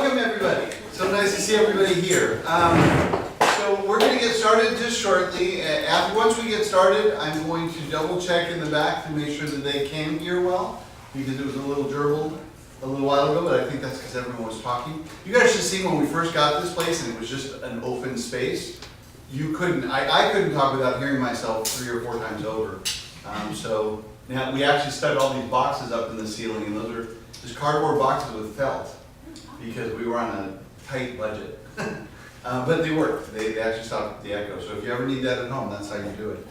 Welcome everybody. So nice to see everybody here. So we're going to get started just shortly. Once we get started, I'm going to double check in the back to make sure that they can hear well, because it was a little gerbled a little while ago, but I think that's because everyone was talking. You guys should see when we first got this place and it was just an open space. You couldn't, I couldn't talk without hearing myself 3 or 4 times over. So now we actually stuck all these boxes up in the ceiling, and those are just cardboard boxes with felt, because we were on a tight budget. But they worked. They actually stopped the echo. So if you ever need that at home, that's how you do it.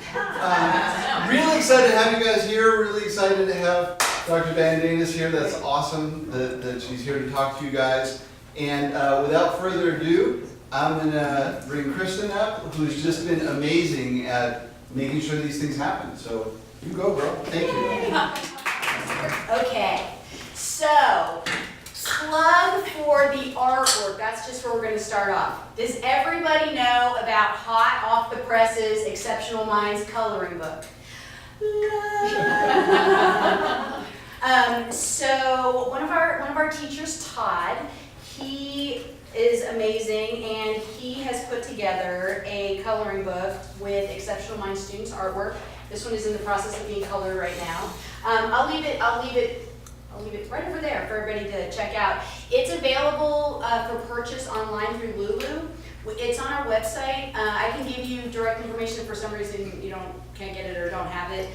Really excited to have you guys here. Really excited to have Dr. Danis here. That's awesome that she's here to talk to you guys. And without further ado, I'm going to bring Kristen up, who's just been amazing at making sure these things happen. So you go, bro. Thank you. Okay, so plug for the artwork. That's just where we're going to start off. Does everybody know about hot off the presses Exceptional Minds coloring book? So one of our teachers, Todd, he is amazing, and he has put together a coloring book with Exceptional Minds students' artwork. This one is in the process of being colored right now. I'll leave it right over there for everybody to check out. It's available for purchase online through Lulu. It's on our website. I can give you direct information if for some reason you can't get it or don't have it.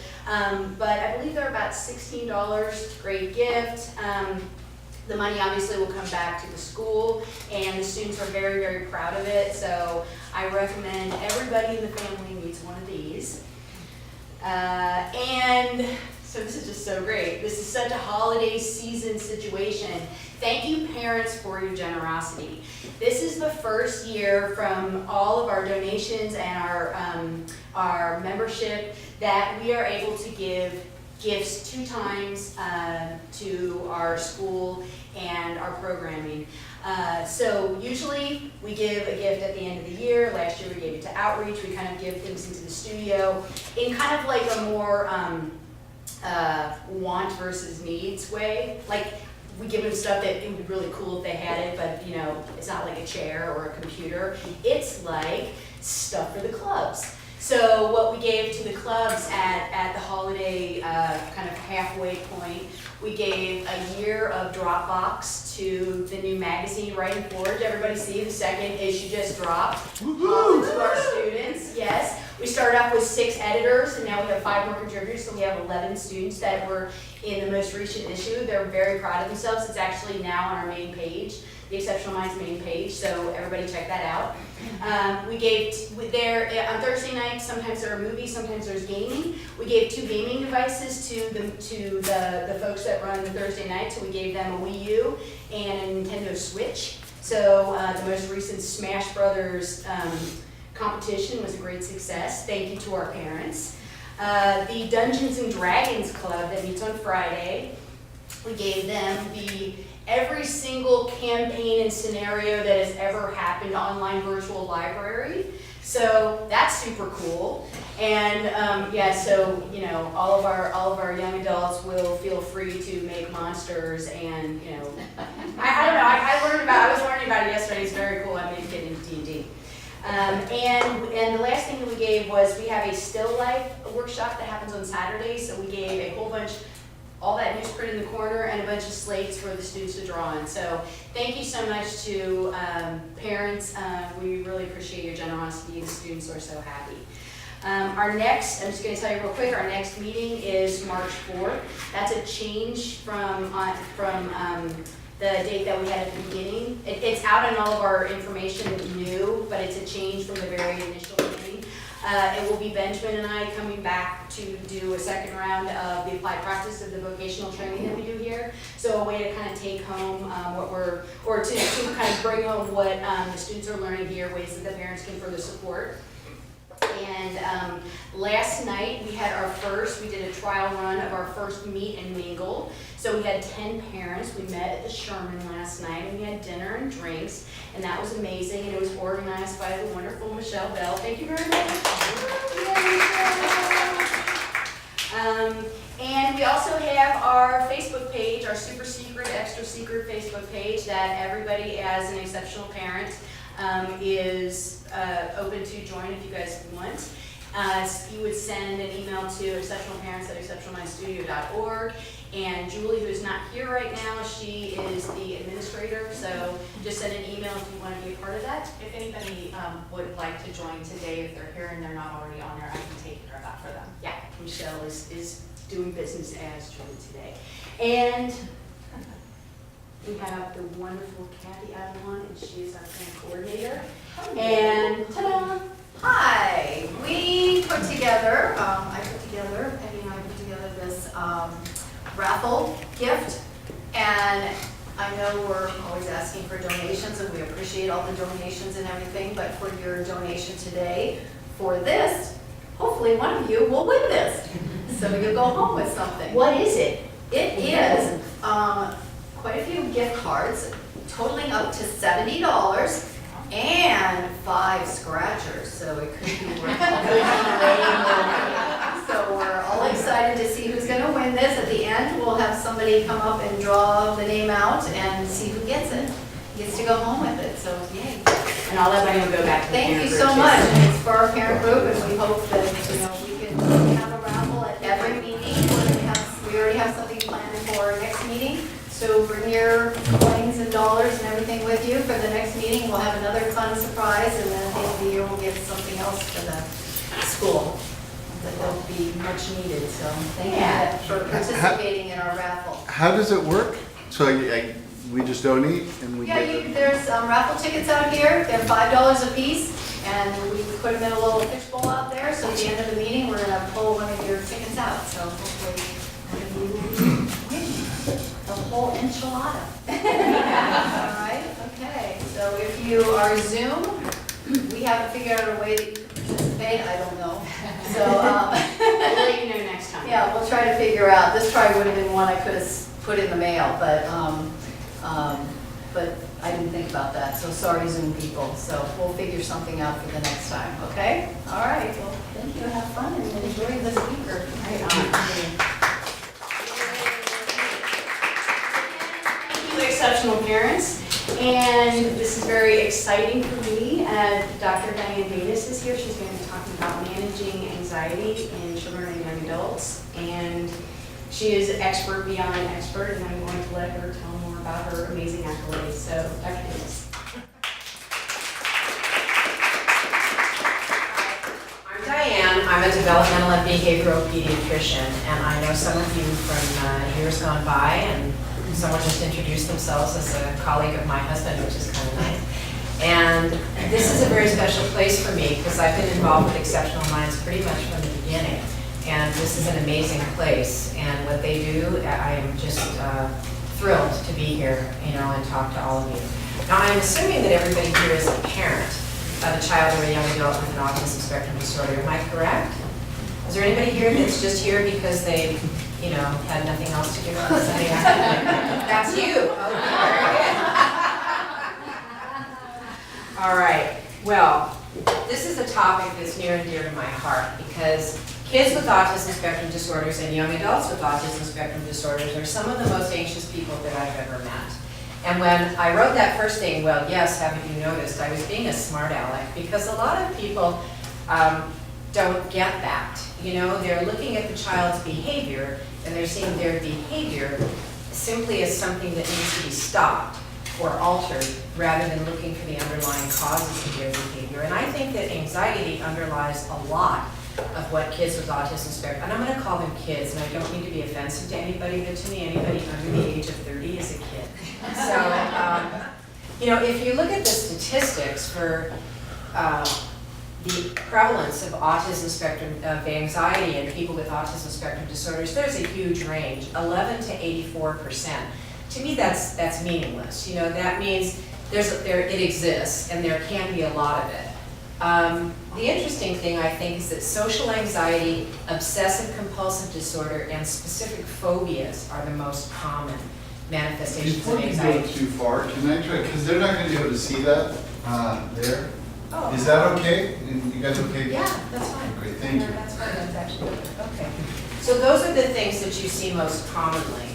But I believe they're about $16. Great gift. The money obviously will come back to the school, and the students are very, very proud of it. So I recommend everybody in the family needs one of these. And so this is just so great. This is such a holiday season situation. Thank you, parents, for your generosity. This is the first year from all of our donations and our membership that we are able to give gifts 2 times to our school and our programming. So usually we give a gift at the end of the year. Last year we gave it to Outreach. We kind of give things into the studio in kind of like a more want versus needs way. Like we give them stuff that it would be really cool if they had it, but you know, it's not like a chair or a computer. It's like stuff for the clubs. So what we gave to the clubs at the holiday kind of halfway point, we gave a year of Dropbox to the new magazine, Writing Forge. Everybody see the second issue just dropped. To our students, yes. We started off with 6 editors, and now we have 5 more contributors, so we have 11 students that were in the most recent issue. They're very proud of themselves. It's actually now on our main page, the Exceptional Minds main page, so everybody check that out. We gave on Thursday nights, sometimes there are movies, sometimes there's gaming. We gave 2 gaming devices to the folks that run the Thursday night, so we gave them a Wii U and a Nintendo Switch. So the most recent Smash Brothers competition was a great success. Thank you to our parents. The Dungeons and Dragons Club that meets on Friday, we gave them every single campaign and scenario that has ever happened online virtual library. So that's super cool. And yeah, so you know, all of our young adults will feel free to make monsters, and you know, I don't know. I was learning about it yesterday. It's very cool. I'm getting into D&D. And the last thing that we gave was we have a still life workshop that happens on Saturdays. So we gave a whole bunch, all that newsprint in the corner, and a bunch of slates for the students to draw on. So thank you so much to parents. We really appreciate your generosity. The students are so happy. I'm just going to tell you real quick, our next meeting is March 4th. That's a change from the date that we had at the beginning. It's out in all of our information new, but it's a change from the very initial meeting. It will be Benjamin and I coming back to do a second round of the applied practice of the vocational training that we do here. So a way to kind of take home to kind of bring home what the students are learning here, ways that the parents can further support. And last night we did a trial run of our first meet and mingle. So we had 10 parents. We met at the Sherman last night, and we had dinner and drinks, and that was amazing. And it was organized by the wonderful Michelle Bell. Thank you very much. And we also have our Facebook page, our super secret, extra secret Facebook page that everybody as an exceptional parent is open to join if you guys want. You would send an email to exceptionalparents@exceptionalmindstudio.org. And Julie, who is not here right now, she is the administrator, so just send an email if you want to be a part of that. If anybody would like to join today, if they're here and they're not already on there, I can take care of that for them. Yeah, Michelle is doing business as Julie today. And we have the wonderful Kathy Avalon, and she is our parent coordinator. And ta-da! Hi, we put together, Penny and I put together this raffle gift, and I know we're always asking for donations, and we appreciate all the donations and everything, but for your donation today for this, hopefully one of you will win this, so you'll go home with something. What is it? It is quite a few gift cards, totaling up to $70, and 5 scratchers, so it could be worth So we're all excited to see who's going to win this. At the end, we'll have somebody come up and draw the name out and see who gets it. Gets to go home with it, so yay. And all that money will go back to the Thank parent you group, so too. much. And it's for our parent group, and we hope that, you know, we can have a raffle at every meeting. We already have something planned for our next meeting. So bring your coins and dollars and everything with you for the next meeting. We'll have another fun surprise, and then at the end of the year, we'll get something else for the school that will be much needed. So thank you for participating in our raffle. How does it work? So we just donate and we Yeah, get there's raffle tickets out here. They're $5 a piece, and we put them in a little fishbowl out there. So at the end of the meeting, we're gonna pull one of your tickets out. So hopefully, one of you will win the whole enchilada. All right. Okay. So if you are Zoom, we haven't figured out a way that you can participate. I don't know. So We'll let you know next time. yeah, we'll try to figure out. This probably would have been one I could have put in the mail, but I didn't think about that. So sorry, Zoom people. So we'll figure something out for the next time. Okay? All right. Well, thank you. Have fun and enjoy the speaker. Right on. Thank you, exceptional parents. And this is very exciting for me. Dr. Diane Danis is here. She's going to be talking about managing anxiety in children and young adults. And she is expert beyond expert, and I'm going to let her tell more about her amazing accolades. So, Dr. Danis. I'm Diane. I'm a developmental and behavioral pediatrician, and I know some of you from years gone by, and someone just introduced themselves as a colleague of my husband, which is kind of nice. And this is a very special place for me because I've been involved with Exceptional Minds pretty much from the beginning. And this is an amazing place, and what they do, I am just thrilled to be here, you know, and talk to all of you. Now, I'm assuming that everybody here is a parent of a child or a young adult with an autism spectrum disorder. Am I correct? Is there anybody here that's just here because they, you know, had nothing else to do on Sunday afternoon? That's you. Okay, very good. All right. Well, this is a topic that's near and dear to my heart because kids with autism spectrum disorders and young adults with autism spectrum disorders are some of the most anxious people that I've ever met. And when I wrote that first thing, well, yes, haven't you noticed, I was being a smart aleck because a lot of people don't get that. You know, they're looking at the child's behavior and they're seeing their behavior simply as something that needs to be stopped or altered rather than looking for the underlying causes of their behavior. And I think that anxiety underlies a lot of what kids with autism spectrum, and I'm going to call them kids, and I don't mean to be offensive to anybody, but to me, anybody under the age of 30 is a kid. So, you know, if you look at the statistics for the prevalence of autism spectrum, of anxiety in people with autism spectrum disorders, there's a huge range, 11 to 84%. To me, that's meaningless. You know, that means it exists, and there can be a lot of it. The interesting thing, I think, is that social anxiety, obsessive compulsive disorder, and specific phobias are the most common manifestations Before of you go anxiety. too far, can I try, because they're not going to be able to see that there. Oh. Is that okay? You guys okay? Yeah, that's fine. Great, thank you. That's fine, that's actually good. Okay. So those are the things that you see most commonly.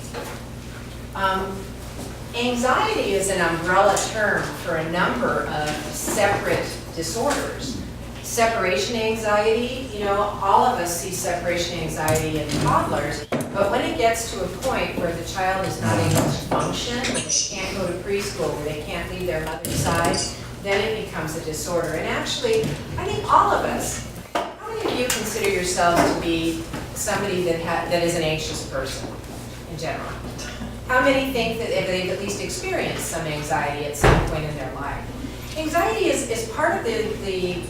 Anxiety is an umbrella term for a number of separate disorders. Separation anxiety, you know, all of us see separation anxiety in toddlers, but when it gets to a point where the child is not able to function, where they can't go to preschool, where they can't leave their mother's side, then it becomes a disorder. And actually, I think all of us, how many of you consider yourselves to be somebody that is an anxious person in general? How many think that they've at least experienced some anxiety at some point in their life? Anxiety is part of the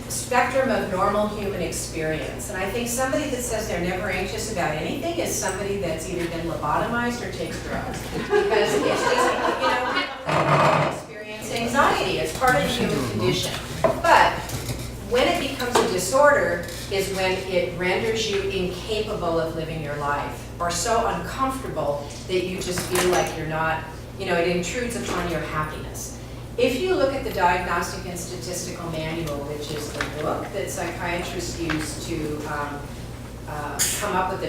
spectrum of normal human experience. And I think somebody that says they're never anxious about anything is somebody that's either been lobotomized or takes drugs. Because it's just, you know, people experience anxiety. It's part of the human condition. But when it becomes a disorder is when it renders you incapable of living your life, or so uncomfortable that you just feel like you're not, you know, it intrudes upon your happiness. If you look at the Diagnostic and Statistical Manual, which is the book that psychiatrists use to come up with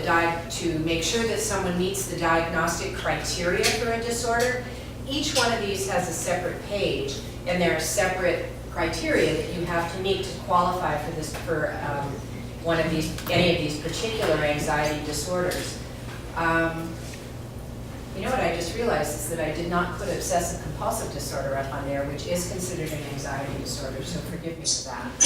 to make sure that someone meets the diagnostic criteria for a disorder, each one of these has a separate page, and there are separate criteria that you have to meet to qualify for this, for any of these particular anxiety disorders. You know what I just realized is that I did not put obsessive compulsive disorder up on there, which is considered an anxiety disorder, so forgive me for that.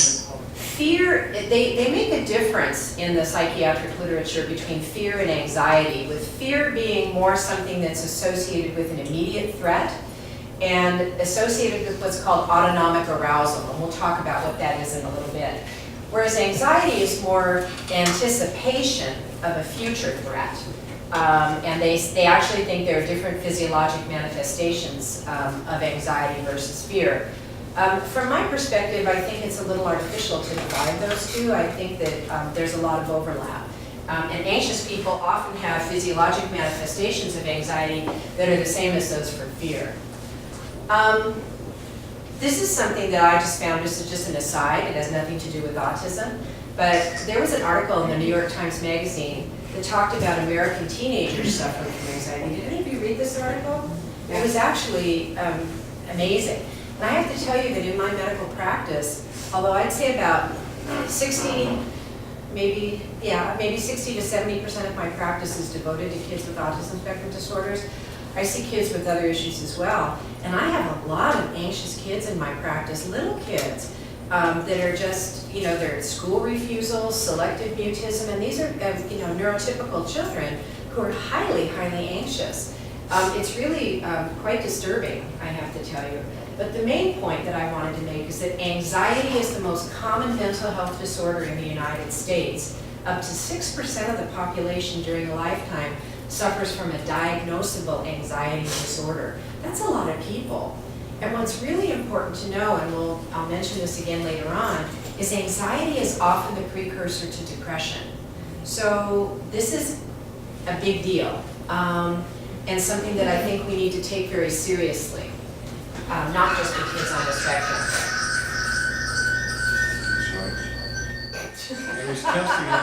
Fear, they make a difference in the psychiatric literature between fear and anxiety, with fear being more something that's associated with an immediate threat and associated with what's called autonomic arousal, and we'll talk about what that is in a little bit. Whereas anxiety is more anticipation of a future threat. And they actually think there are different physiologic manifestations of anxiety versus fear. From my perspective, I think it's a little artificial to divide those two. I think that there's a lot of overlap. And anxious people often have physiologic manifestations of anxiety that are the same as those for fear. This is something that I just found, this is just an aside, it has nothing to do with autism, but there was an article in the New York Times Magazine that talked about American teenagers suffering from anxiety. Did any of you read this article? It was actually amazing. And I have to tell you that in my medical practice, although I'd say about 60, maybe 60 to 70% of my practice is devoted to kids with autism spectrum disorders, I see kids with other issues as well. And I have a lot of anxious kids in my practice, little kids, that are just, you know, they're school refusals, selective mutism, and these are, you know, neurotypical children who are highly, highly anxious. It's really quite disturbing, I have to tell you. But the main point that I wanted to make is that anxiety is the most common mental health disorder in the United States. Up to 6% of the population during a lifetime suffers from a diagnosable anxiety disorder. That's a lot of people. And what's really important to know, and I'll mention this again later on, is anxiety is often the precursor to depression. So this is a big deal, and something that I think we need to take very seriously, not just for kids on the spectrum. I was testing it.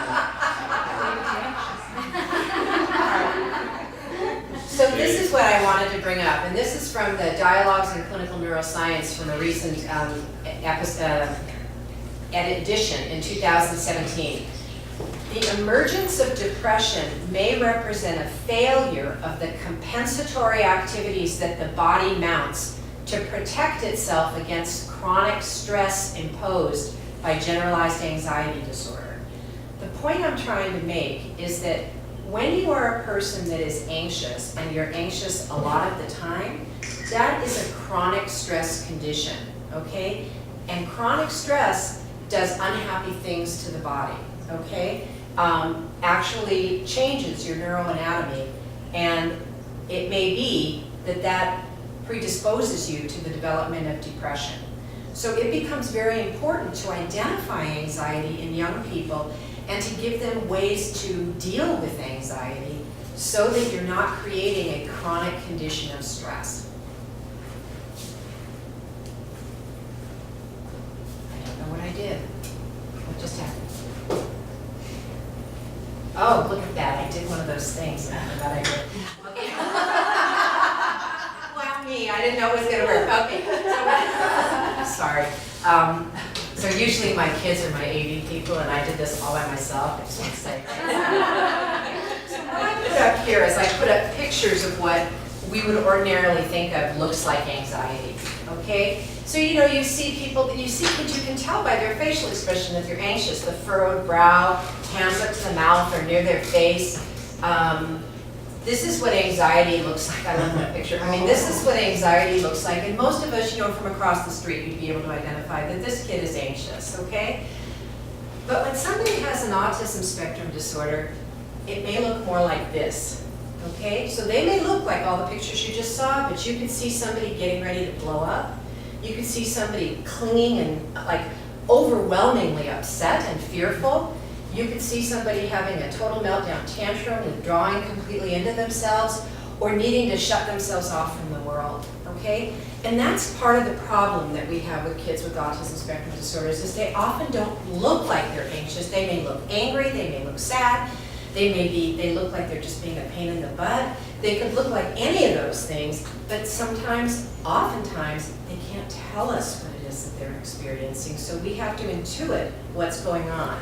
So this is what I wanted to bring up, and this is from the Dialogues in Clinical Neuroscience from a recent edition in 2017. The emergence of depression may represent a failure of the compensatory activities that the body mounts to protect itself against chronic stress imposed by generalized anxiety disorder. The point I'm trying to make is that when you are a person that is anxious, and you're anxious a lot of the time, that is a chronic stress condition, okay? And chronic stress does unhappy things to the body, okay? Actually changes your neuroanatomy, and it may be that that predisposes you to the development of depression. So it becomes very important to identify anxiety in young people and to give them ways to deal with anxiety so that you're not creating a chronic condition of stress. I don't know what I did. What just happened? Oh, look at that, I did one of those things, and I forgot I did. Okay. Well, me, I didn't know it was gonna work, okay. So, sorry. So usually my kids are my AV people, and I did this all by myself, I just want to say. So what I put up here is I put up pictures of what we would ordinarily think of looks like anxiety, okay? So you see people, you see kids, you can tell by their facial expression if they're anxious, the furrowed brow, hands up to the mouth or near their face. This is what anxiety looks like. I love that picture. I mean, this is what anxiety looks like, and most of us, from across the street, you'd be able to identify that this kid is anxious, okay? But when somebody has an autism spectrum disorder, it may look more like this, okay? So they may look like all the pictures you just saw, but you could see somebody getting ready to blow up. You could see somebody clinging and like overwhelmingly upset and fearful. You could see somebody having a total meltdown tantrum, withdrawing completely into themselves, or needing to shut themselves off from the world, okay? And that's part of the problem that we have with kids with autism spectrum disorders, is they often don't look like they're anxious. They may look angry, they may look sad, they look like they're just being a pain in the butt. They could look like any of those things, but sometimes, oftentimes, they can't tell us what it is that they're experiencing, so we have to intuit what's going on.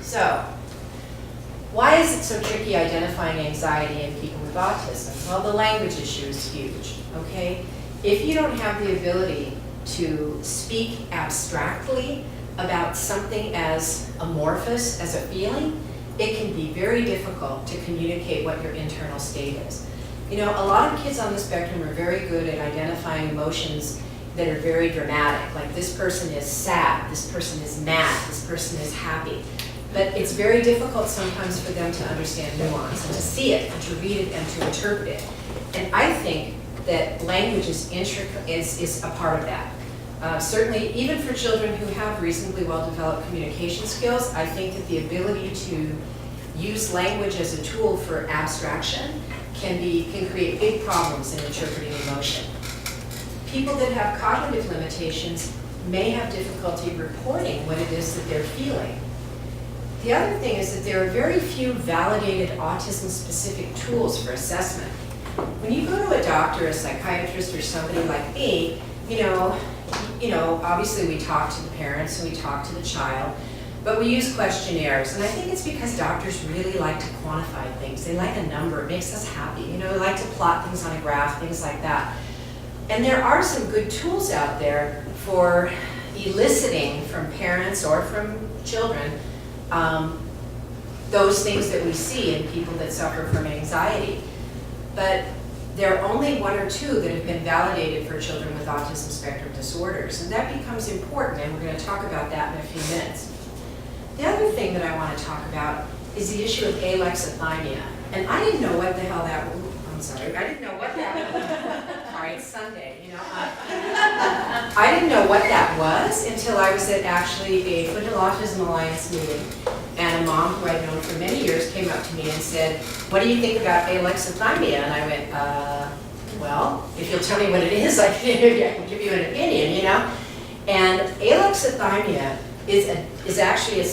So, why is it so tricky identifying anxiety in people with autism? Well, the language issue is huge, okay? If you don't have the ability to speak abstractly about something as amorphous as a feeling, it can be very difficult to communicate what your internal state is. A lot of kids on the spectrum are very good at identifying emotions that are very dramatic, like this person is sad, this person is mad, this person is happy. But it's very difficult sometimes for them to understand nuance and to see it and to read it and to interpret it. And I think that language is a part of that. Certainly, even for children who have reasonably well-developed communication skills, I think that the ability to use language as a tool for abstraction can create big problems in interpreting emotion. People that have cognitive limitations may have difficulty reporting what it is that they're feeling. The other thing is that there are very few validated autism-specific tools for assessment. When you go to a doctor, a psychiatrist, or somebody like me, obviously we talk to the parents and we talk to the child, but we use questionnaires, and I think it's because doctors really like to quantify things. They like a number, it makes us happy. They like to plot things on a graph, things like that. And there are some good tools out there for eliciting from parents or from children those things that we see in people that suffer from anxiety. But there are only one or two that have been validated for children with autism spectrum disorders, and that becomes important, and we're going to talk about that in a few minutes. The other thing that I want to talk about is the issue of alexithymia. And I didn't know what the hell that was. I'm sorry, I didn't know what that was. Sorry, it's Sunday, I didn't know what that was until I was at actually a Foothill Autism Alliance meeting, and a mom who I'd known for many years came up to me and said, "What do you think about alexithymia?" And I went, well, if you'll tell me what it is, I can give you an opinion, And alexithymia is actually a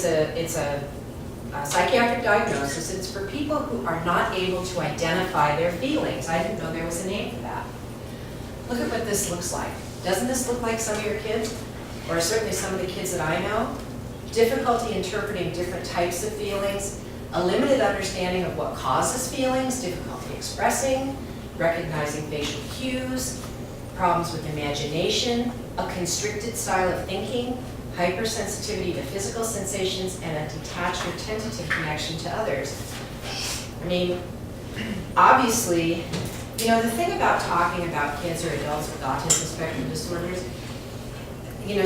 psychiatric diagnosis. It's for people who are not able to identify their feelings. I didn't know there was a name for that. Look at what this looks like. Doesn't this look like some of your kids? Or certainly some of the kids that I know? Difficulty interpreting different types of feelings, a limited understanding of what causes feelings, difficulty expressing, recognizing facial cues, problems with imagination, a constricted style of thinking, hypersensitivity to physical sensations, and a detached or tentative connection to others. I mean, obviously, the thing about talking about kids or adults with autism spectrum disorders,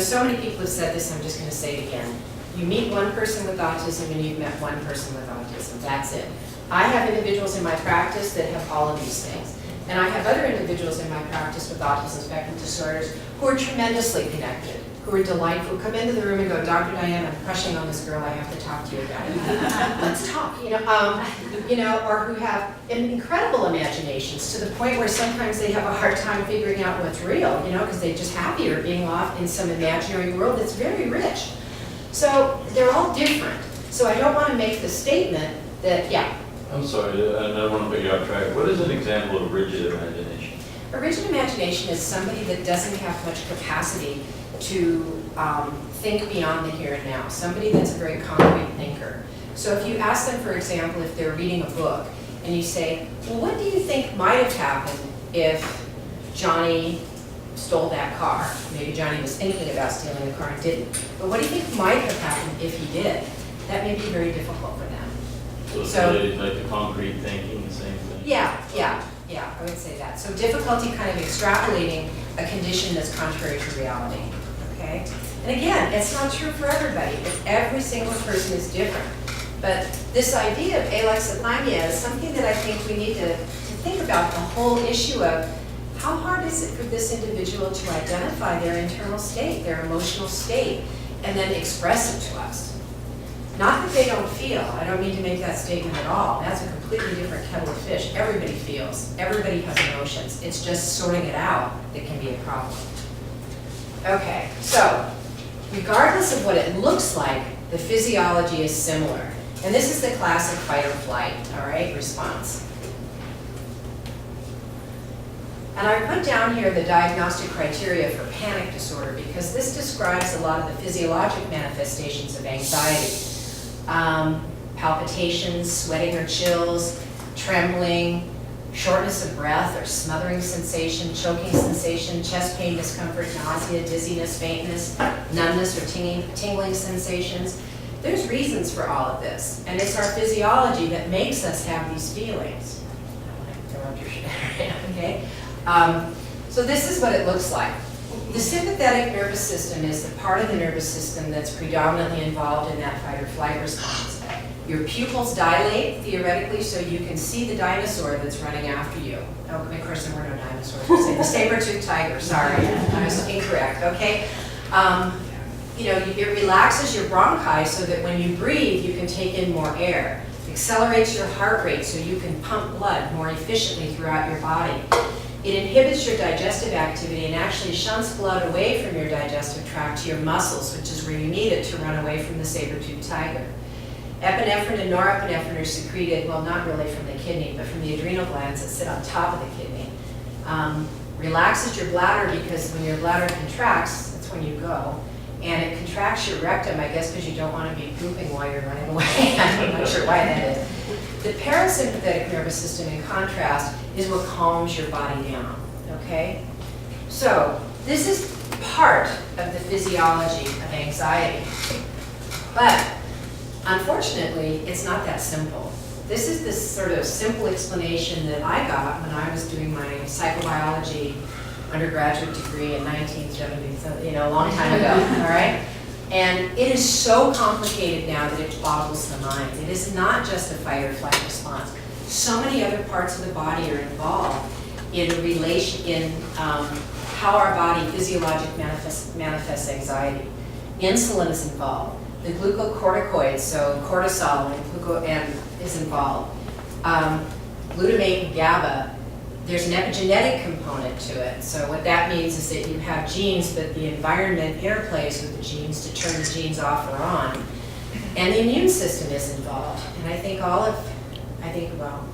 so many people have said this, I'm just going to say it again. You meet one person with autism and you've met one person with autism. That's it. I have individuals in my practice that have all of these things. And I have other individuals in my practice with autism spectrum disorders who are tremendously connected, who are delightful, come into the room and go, "Dr. Diane, I'm crushing on this girl, I have to talk to you about it." Let's talk, or who have incredible imaginations to the point where sometimes they have a hard time figuring out what's real, because they're just happier being off in some imaginary world that's very rich. So they're all different. So I don't want to make the statement that, yeah, I'm sorry, I don't want to put you off track. What is an example of rigid imagination? a rigid imagination is somebody that doesn't have much capacity to think beyond the here and now, somebody that's a very concrete thinker. So if you ask them, for example, if they're reading a book, and you say, well, what do you think might have happened if Johnny stole that car? Maybe Johnny was thinking about stealing the car and didn't. But what do you think might have happened if he did? That may be very difficult for them. So it's So- related like the concrete thinking, the same thing? Yeah, I would say that. So difficulty kind of extrapolating a condition that's contrary to reality, okay? And again, it's not true for everybody. Every single person is different. But this idea of alexithymia is something that I think we need to think about, the whole issue of how hard is it for this individual to identify their internal state, their emotional state, and then express it to us. Not that they don't feel, I don't mean to make that statement at all. That's a completely different kettle of fish. Everybody feels, everybody has emotions. It's just sorting it out that can be a problem. Okay, so regardless of what it looks like, the physiology is similar. And this is the classic fight or flight, all right, response. And I put down here the diagnostic criteria for panic disorder because this describes a lot of the physiologic manifestations of anxiety. Palpitations, sweating or chills, trembling, shortness of breath or smothering sensation, choking sensation, chest pain, discomfort, nausea, dizziness, faintness, numbness or tingling sensations. There's reasons for all of this, and it's our physiology that makes us have these feelings. Okay? So this is what it looks like. The sympathetic nervous system is the part of the nervous system that's predominantly involved in that fight or flight response. Your pupils dilate, theoretically, so you can see the dinosaur that's running after you. Oh, of course, there were no dinosaurs. The saber-toothed tiger, sorry, I was incorrect, okay? It relaxes your bronchi so that when you breathe, you can take in more air. It accelerates your heart rate so you can pump blood more efficiently throughout your body. It inhibits your digestive activity and actually shunts blood away from your digestive tract to your muscles, which is where you need it to run away from the saber-toothed tiger. Epinephrine and norepinephrine are secreted, well, not really from the kidney, but from the adrenal glands that sit on top of the kidney. Relaxes your bladder because when your bladder contracts, that's when you go. And it contracts your rectum, I guess, because you don't want to be pooping while you're running away. I'm not sure why that is. The parasympathetic nervous system, in contrast, is what calms your body down, okay? So this is part of the physiology of anxiety. But unfortunately, it's not that simple. This is the sort of simple explanation that I got when I was doing my psychobiology undergraduate degree in 1970, so, a long time ago, all right? And it is so complicated now that it boggles the mind. It is not just a fight or flight response. So many other parts of the body are involved in how our body physiologically manifests anxiety. Insulin is involved. The glucocorticoids, so cortisol and is involved. Glutamate and GABA. There's an epigenetic component to it. So what that means is that you have genes, but the environment interplays with the genes to turn the genes off or on. And the immune system is involved. And I think well,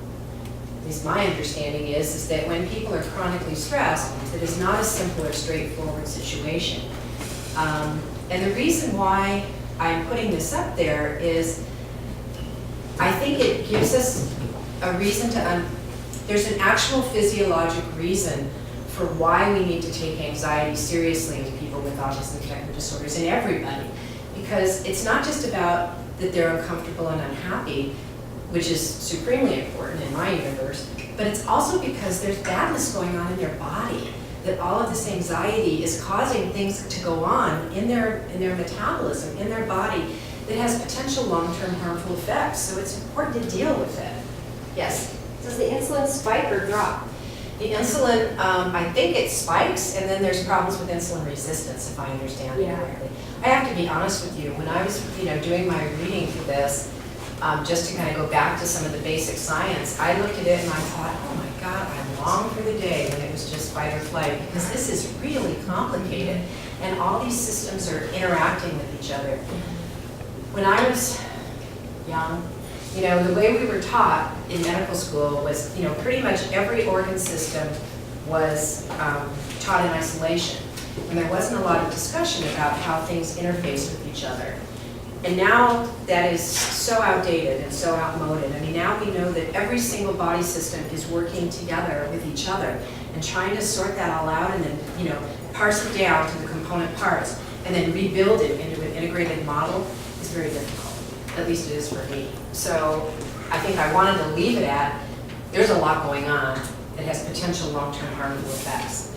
at least my understanding is that when people are chronically stressed, it is not a simple or straightforward situation. And the reason why I'm putting this up there is I think it gives us a reason to there's an actual physiologic reason for why we need to take anxiety seriously in people with autism spectrum disorders, and everybody. Because it's not just about that they're uncomfortable and unhappy, which is supremely important in my universe, but it's also because there's badness going on in their body, that all of this anxiety is causing things to go on in their metabolism, in their body, that has potential long-term harmful effects. So it's important to deal with it. Yes? Does the insulin spike or drop? The insulin, I think it spikes, and then there's problems with insulin resistance, if I understand it correctly. I have to be honest with you, when I was doing my reading for this, just to kind of go back to some of the basic science, I looked at it and I thought, oh my God, I long for the day when it was just fight or flight, because this is really complicated, and all these systems are interacting with each other. When I was young. You know, the way we were taught in medical school was, you know, pretty much every organ system was taught in isolation. And there wasn't a lot of discussion about how things interface with each other. And now that is so outdated and so outmoded. I mean, now we know that every single body system is working together with each other, and trying to sort that all out and then, you know, parse it down to the component parts and then rebuild it into an integrated model is very difficult. At least it is for me. So I think I wanted to leave it at, there's a lot going on that has potential long-term harmful effects.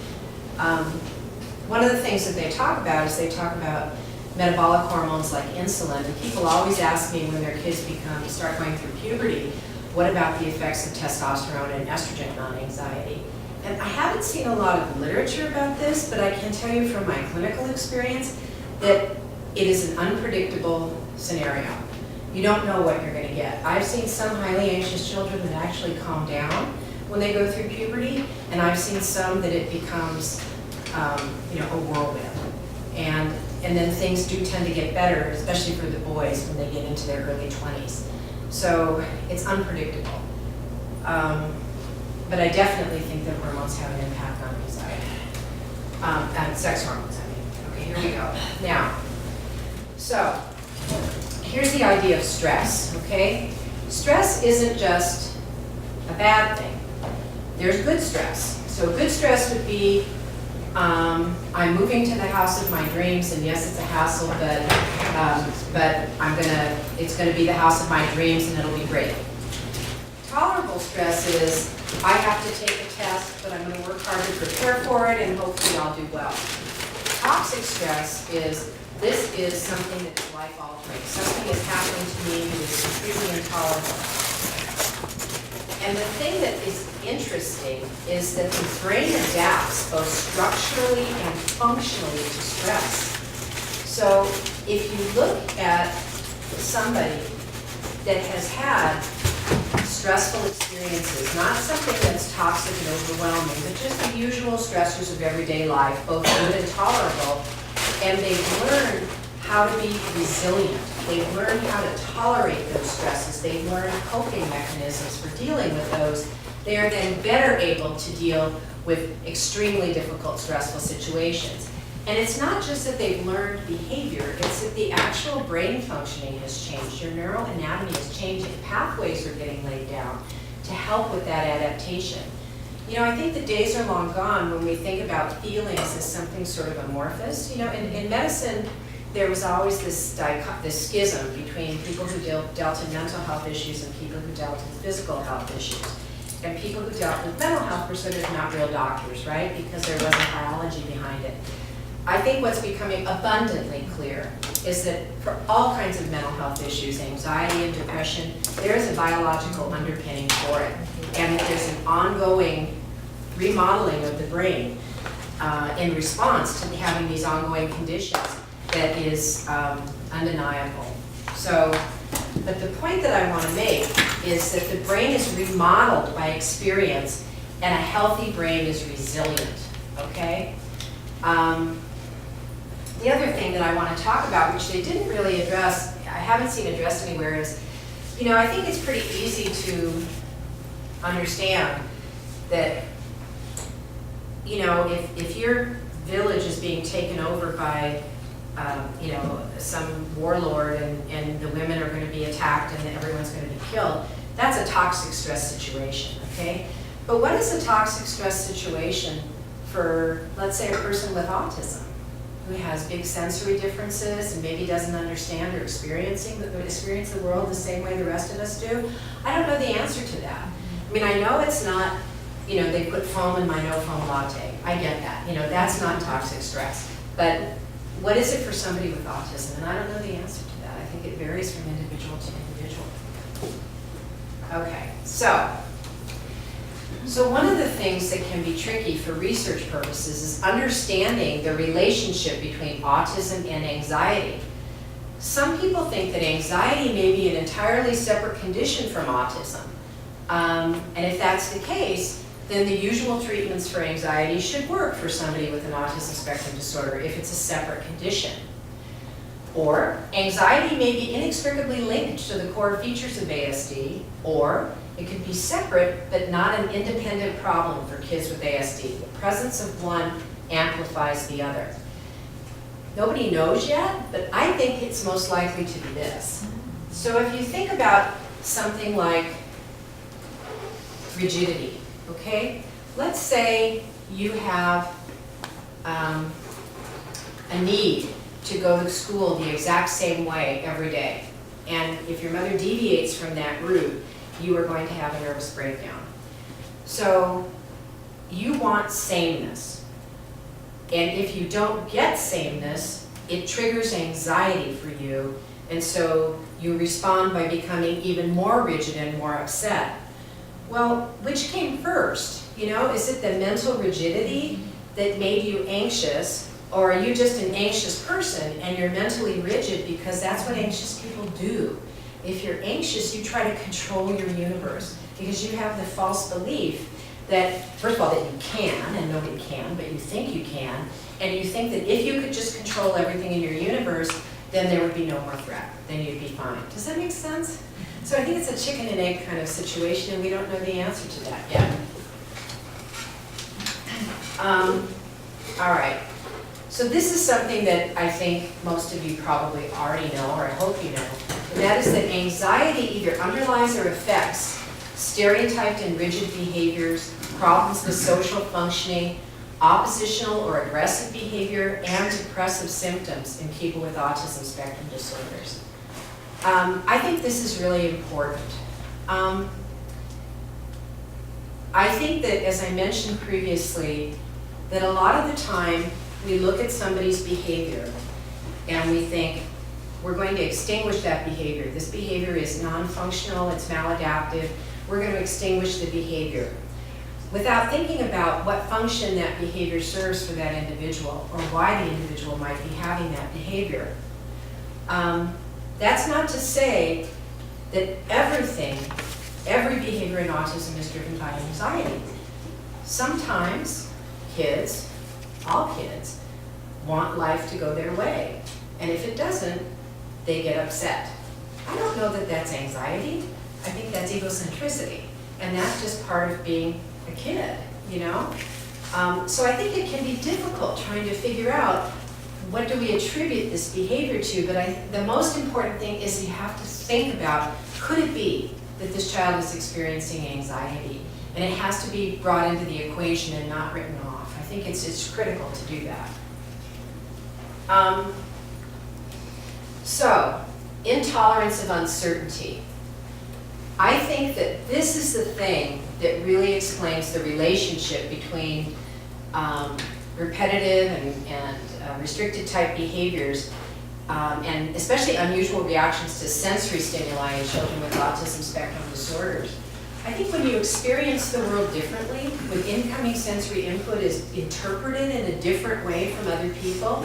One of the things that they talk about is they talk about metabolic hormones like insulin. And people always ask me when their kids start going through puberty, what about the effects of testosterone and estrogen on anxiety? And I haven't seen a lot of literature about this, but I can tell you from my clinical experience that it is an unpredictable scenario. You don't know what you're going to get. I've seen some highly anxious children that actually calm down when they go through puberty, and I've seen some that it becomes, you know, a whirlwind. And then things do tend to get better, especially for the boys when they get into their early 20s. So it's unpredictable. But I definitely think that hormones have an impact on anxiety. And sex hormones, I mean. Okay, here we go. Now, so here's the idea of stress, okay? Stress isn't just a bad thing. There's good stress. So good stress would be, I'm moving to the house of my dreams, and yes, it's a hassle, but it's gonna be the house of my dreams, and it'll be great. Tolerable stress is, I have to take a test, but I'm gonna work hard to prepare for it, and hopefully I'll do well. Toxic stress is, this is something that is life-altering. Something is happening to me that is completely intolerable. And the thing that is interesting is that the brain adapts both structurally and functionally to stress. So if you look at somebody that has had stressful experiences, not something that's toxic and overwhelming, but just the usual stressors of everyday life, both good and tolerable, and they've learned how to be resilient. They've learned how to tolerate those stresses. They've learned coping mechanisms for dealing with those. They are then better able to deal with extremely difficult, stressful situations. And it's not just that they've learned behavior, it's that the actual brain functioning has changed. Your neural anatomy is changing. Pathways are getting laid down to help with that adaptation. You know, I think the days are long gone when we think about feelings as something sort of amorphous. You know, in medicine, there was always this schism between people who dealt in mental health issues and people who dealt with physical health issues. And people who dealt with mental health were sort of not real doctors, right? Because there wasn't biology behind it. I think what's becoming abundantly clear is that for all kinds of mental health issues, anxiety and depression, there is a biological underpinning for it. And that there's an ongoing remodeling of the brain in response to having these ongoing conditions that is undeniable. So, but the point that I want to make is that the brain is remodeled by experience, and a healthy brain is resilient, okay? The other thing that I want to talk about, which they didn't really address, I haven't seen addressed anywhere, is, you know, I think it's pretty easy to understand that, you know, if your village is being taken over by, you know, some warlord and the women are going to be attacked and everyone's going to be killed, that's a toxic stress situation, okay? But what is a toxic stress situation for, let's say, a person with autism who has big sensory differences and maybe doesn't understand or experience the world the same way the rest of us do? I don't know the answer to that. I mean, I know it's not, you know, they put foam in my no-foam latte. I get that. You know, that's not toxic stress. But what is it for somebody with autism? And I don't know the answer to that. I think it varies from individual to individual. Okay, so one of the things that can be tricky for research purposes is understanding the relationship between autism and anxiety. Some people think that anxiety may be an entirely separate condition from autism. And if that's the case, then the usual treatments for anxiety should work for somebody with an autism spectrum disorder if it's a separate condition. Or anxiety may be inextricably linked to the core features of ASD, or it could be separate but not an independent problem for kids with ASD. The presence of one amplifies the other. Nobody knows yet, but I think it's most likely to be this. So if you think about something like rigidity, okay? Let's say you have a need to go to school the exact same way every day. And if your mother deviates from that route, you are going to have a nervous breakdown. So you want sameness. And if you don't get sameness, it triggers anxiety for you. And so you respond by becoming even more rigid and more upset. Well, which came first? You know, is it the mental rigidity that made you anxious? Or are you just an anxious person and you're mentally rigid because that's what anxious people do? If you're anxious, you try to control your universe because you have the false belief that, first of all, that you can, and nobody can, but you think you can, and you think that if you could just control everything in your universe, then there would be no more threat, then you'd be fine. Does that make sense? So I think it's a chicken and egg kind of situation, and we don't know the answer to that yet. All right. So this is something that I think most of you probably already know, or I hope you know, and that is that anxiety either underlies or affects stereotyped and rigid behaviors, problems with social functioning, oppositional or aggressive behavior, and depressive symptoms in people with autism spectrum disorders. I think this is really important. I think that, as I mentioned previously, that a lot of the time we look at somebody's behavior and we think, we're going to extinguish that behavior. This behavior is non-functional, it's maladaptive, we're going to extinguish the behavior, without thinking about what function that behavior serves for that individual or why the individual might be having that behavior. That's not to say that every behavior in autism is driven by anxiety. Sometimes kids, all kids, want life to go their way. And if it doesn't, they get upset. I don't know that that's anxiety. I think that's egocentricity. And that's just part of being a kid, you know? So I think it can be difficult trying to figure out what do we attribute this behavior to, but the most important thing is you have to think about, could it be that this child is experiencing anxiety? And it has to be brought into the equation and not written off. I think it's critical to do that. So, intolerance of uncertainty. I think that this is the thing that really explains the relationship between repetitive and restricted type behaviors, and especially unusual reactions to sensory stimuli in children with autism spectrum disorders. I think when you experience the world differently, when incoming sensory input is interpreted in a different way from other people,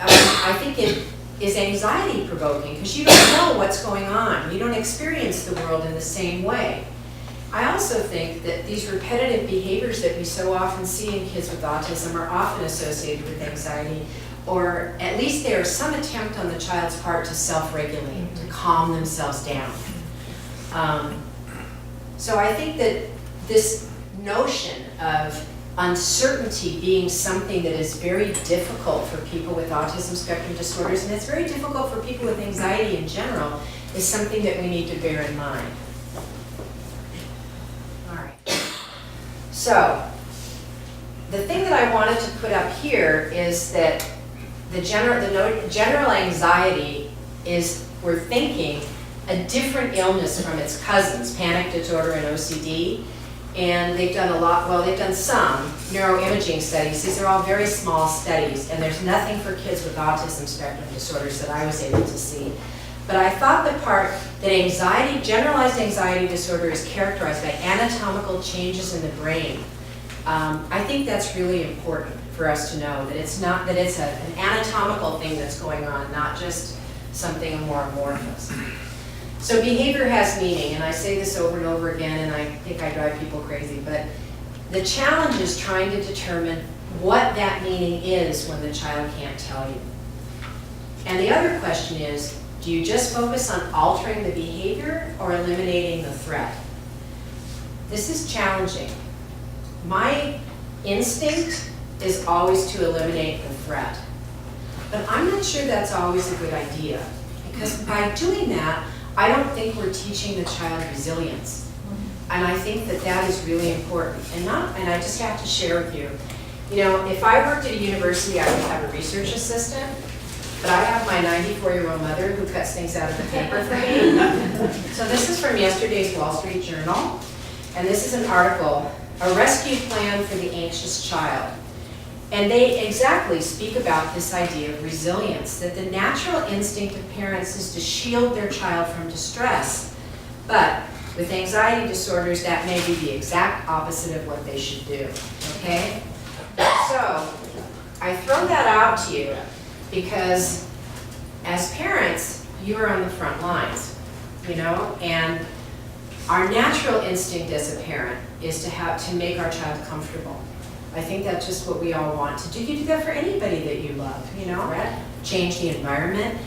I think it is anxiety provoking because you don't know what's going on. You don't experience the world in the same way. I also think that these repetitive behaviors that we so often see in kids with autism are often associated with anxiety, or at least there is some attempt on the child's part to self-regulate, to calm themselves down. So I think that this notion of uncertainty being something that is very difficult for people with autism spectrum disorders, and it's very difficult for people with anxiety in general, is something that we need to bear in mind. All right. So, the thing that I wanted to put up here is that the general anxiety is, we're thinking, a different illness from its cousins, panic disorder and OCD. And they've done they've done some neuroimaging studies. These are all very small studies, and there's nothing for kids with autism spectrum disorders that I was able to see. But I thought the part that generalized anxiety disorder is characterized by anatomical changes in the brain. I think that's really important for us to know, that it's an anatomical thing that's going on, not just something more amorphous. So behavior has meaning, and I say this over and over again, and I think I drive people crazy, but the challenge is trying to determine what that meaning is when the child can't tell you. And the other question is, do you just focus on altering the behavior or eliminating the threat? This is challenging. My instinct is always to eliminate the threat. But I'm not sure that's always a good idea, because by doing that, I don't think we're teaching the child resilience. And I think that that is really important. And I just have to share with you, you know, if I worked at a university, I would have a research assistant, but I have my 94-year-old mother who cuts things out of the paper for me. So this is from yesterday's Wall Street Journal, and this is an article, A Rescue Plan for the Anxious Child. And they exactly speak about this idea of resilience, that the natural instinct of parents is to shield their child from distress. But with anxiety disorders, that may be the exact opposite of what they should do, okay? So, I throw that out to you because as parents, you are on the front lines, you know? And our natural instinct as a parent is to make our child comfortable. I think that's just what we all want to do. You do that for anybody that you love, you know? Change the environment.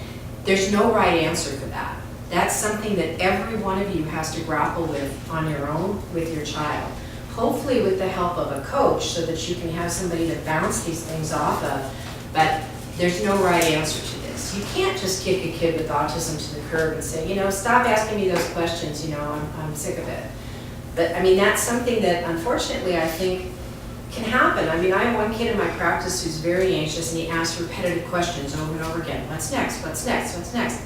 There's no right answer for that. That's something that every one of you has to grapple with on your own with your child. Hopefully with the help of a coach so that you can have somebody to bounce these things off of. But there's no right answer to this. You can't just kick a kid with autism to the curb and say, you know, stop asking me those questions, you know, I'm sick of it. But I mean, that's something that unfortunately I think can happen. I mean, I have one kid in my practice who's very anxious and he asks repetitive questions over and over again. What's next? What's next? What's next?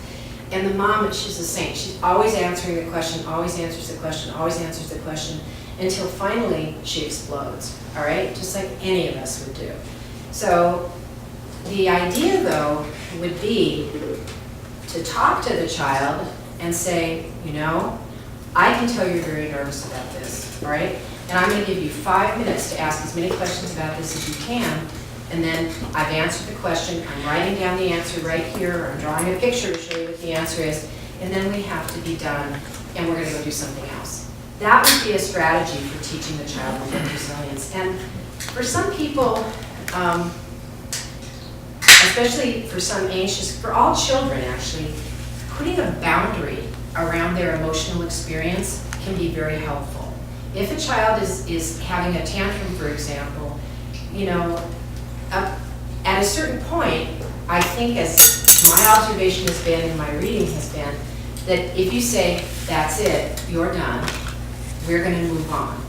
And the mom, she's a saint. She's always answering the question, always answers the question, always answers the question, until finally she explodes, all right? Just like any of us would do. So the idea, though, would be to talk to the child and say, you know, I can tell you're very nervous about this, all right? And I'm going to give you 5 minutes to ask as many questions about this as you can, and then I've answered the question, I'm writing down the answer right here, or I'm drawing a picture to show you what the answer is, and then we have to be done, and we're going to go do something else. That would be a strategy for teaching the child resilience. And for some people, especially for some anxious, for all children actually, putting a boundary around their emotional experience can be very helpful. If a child is having a tantrum, for example, you know, at a certain point, I think, as my observation has been and my reading has been, that if you say, that's it, you're done, we're going to move on,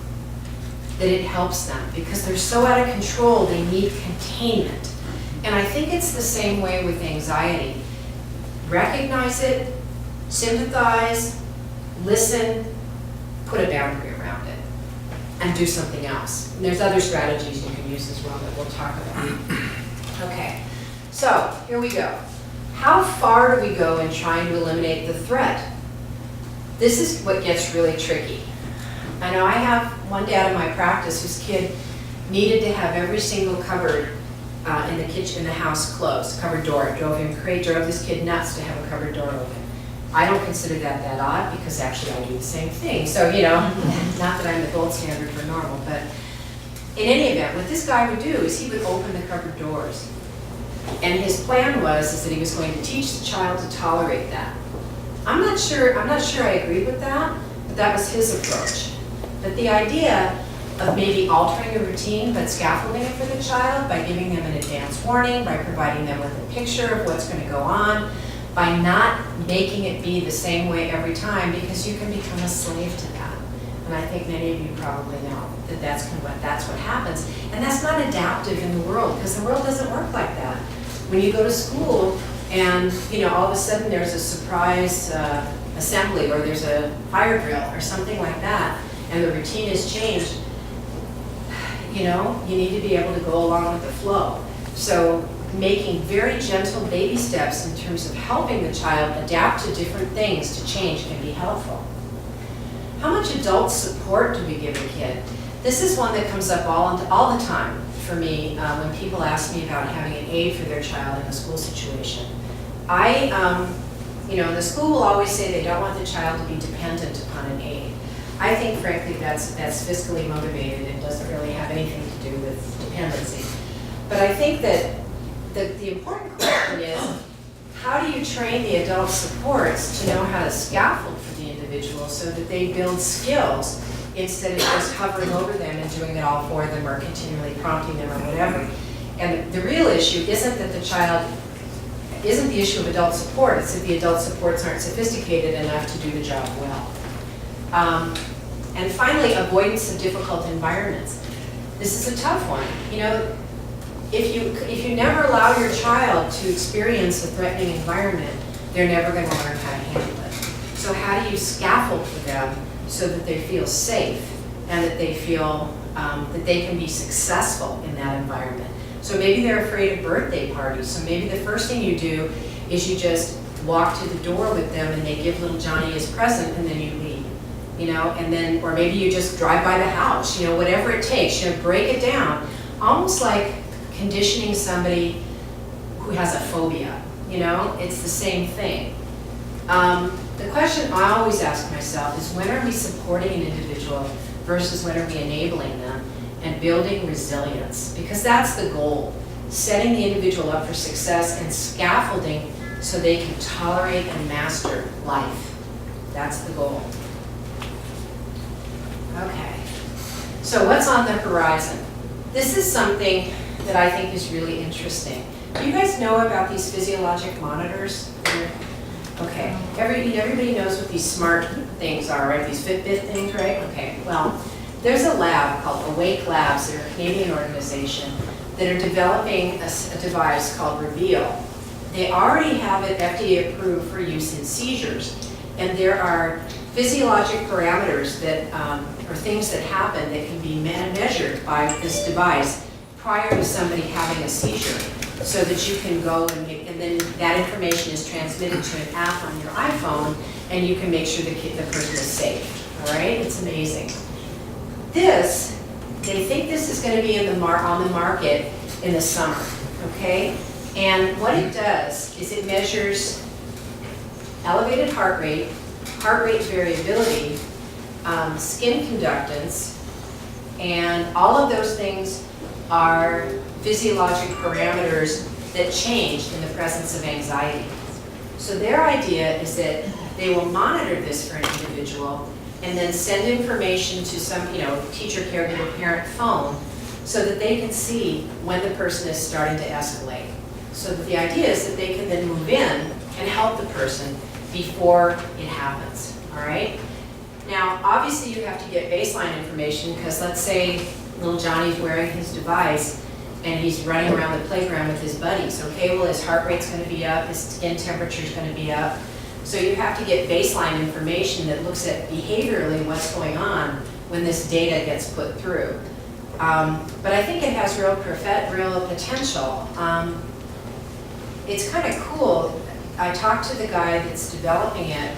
that it helps them because they're so out of control, they need containment. And I think it's the same way with anxiety. Recognize it, sympathize, listen, put a boundary around it, and do something else. And there's other strategies you can use as well that we'll talk about. Okay, so here we go. How far do we go in trying to eliminate the threat? This is what gets really tricky. I know I have one dad in my practice whose kid needed to have every single cupboard in the kitchen, in the house closed, cupboard door. It drove this kid nuts to have a cupboard door open. I don't consider that odd because actually I do the same thing. So, you know, not that I'm the gold standard for normal, but in any event, what this guy would do is he would open the cupboard doors. And his plan was that he was going to teach the child to tolerate that. I'm not sure I agree with that, but that was his approach. But the idea of maybe altering a routine but scaffolding it for the child by giving them an advance warning, by providing them with a picture of what's going to go on, by not making it be the same way every time, because you can become a slave to that. And I think many of you probably know that that's what happens. And that's not adaptive in the world, because the world doesn't work like that. When you go to school and, you know, all of a sudden there's a surprise assembly or there's a fire drill or something like that, and the routine is changed, you know, you need to be able to go along with the flow. So making very gentle baby steps in terms of helping the child adapt to different things to change can be helpful. How much adult support do we give a kid? This is one that comes up all the time for me when people ask me about having an aide for their child in a school situation. You know, the school will always say they don't want the child to be dependent upon an aide. I think, frankly, that's fiscally motivated and doesn't really have anything to do with dependency. But I think that the important question is, how do you train the adult supports to know how to scaffold for the individual so that they build skills instead of just hovering over them and doing it all for them or continually prompting them or whatever. And the real issue isn't that the child, isn't the issue of adult support, it's that the adult supports aren't sophisticated enough to do the job well. And finally, avoidance of difficult environments. This is a tough one. You know, if you never allow your child to experience a threatening environment, they're never going to learn how to handle it. So how do you scaffold for them so that they feel safe and that they feel that they can be successful in that environment? So maybe they're afraid of birthday parties. So maybe the first thing you do is you just walk to the door with them and they give little Johnny his present and then you leave. You know, and then, or maybe you just drive by the house, you know, whatever it takes, you know, break it down. Almost like conditioning somebody who has a phobia, you know, it's the same thing. The question I always ask myself is when are we supporting an individual versus when are we enabling them and building resilience? Because that's the goal, setting the individual up for success and scaffolding so they can tolerate and master life. That's the goal. Okay, so what's on the horizon? This is something that I think is really interesting. Do you guys know about these physiologic monitors? Okay, everybody knows what these smart things are, right? These Fitbit things, right? Okay, well, there's a lab called Awake Labs, they're a Canadian organization, that are developing a device called Reveal. They already have it FDA approved for use in seizures, and there are physiologic parameters that, or things that happen that can be measured by this device prior to somebody having a seizure, so that you can go and then that information is transmitted to an app on your iPhone, and you can make sure the person is safe. All right, it's amazing. This, they think this is going to be on the market in the summer. Okay, and what it does is it measures elevated heart rate variability, skin conductance, and all of those things are physiologic parameters that change in the presence of anxiety. So their idea is that they will monitor this for an individual and then send information to some, teacher, caregiver, parent phone so that they can see when the person is starting to escalate. So that the idea is that they can then move in and help the person before it happens, all right? Now, obviously you have to get baseline information because let's say little Johnny's wearing his device and he's running around the playground with his buddies. Okay, well his heart rate's gonna be up, his skin temperature's gonna be up. So you have to get baseline information that looks at behaviorally what's going on when this data gets put through. But I think it has real potential. It's kind of cool. I talked to the guy that's developing it,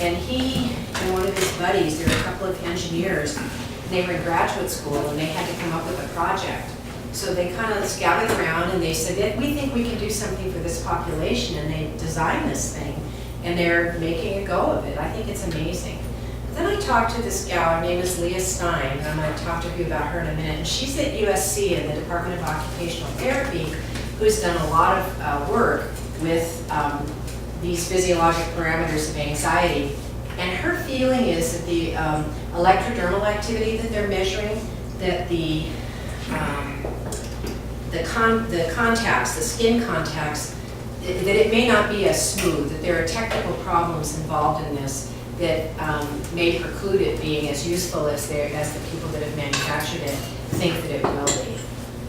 and he and one of his buddies, there were a couple of engineers, and they were in graduate school, and they had to come up with a project. So they kind of scouted around, and they said, we think we can do something for this population, and they designed this thing, and they're making a go of it. I think it's amazing. Then I talked to this gal, her name is Leah Stein, and I'm going to talk to you about her in a minute, and she's at USC in the Department of Occupational Therapy, who's done a lot of work with these physiologic parameters of anxiety. And her feeling is that the electrodermal activity that they're measuring, that the contacts, the skin contacts, that it may not be as smooth, that there are technical problems involved in this that may preclude it being as useful as the people that have manufactured it think that it will be.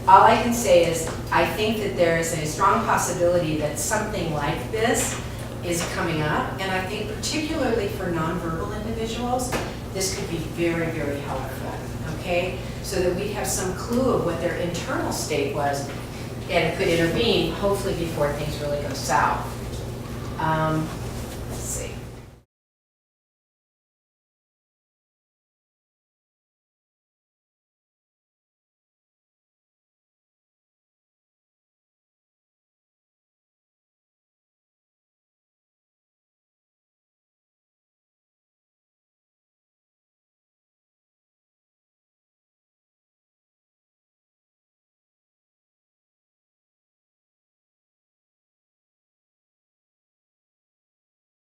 All I can say is I think that there is a strong possibility that something like this is coming up, and I think particularly for nonverbal individuals, this could be very, very helpful, okay? So that we'd have some clue of what their internal state was and could intervene, hopefully before things really go south.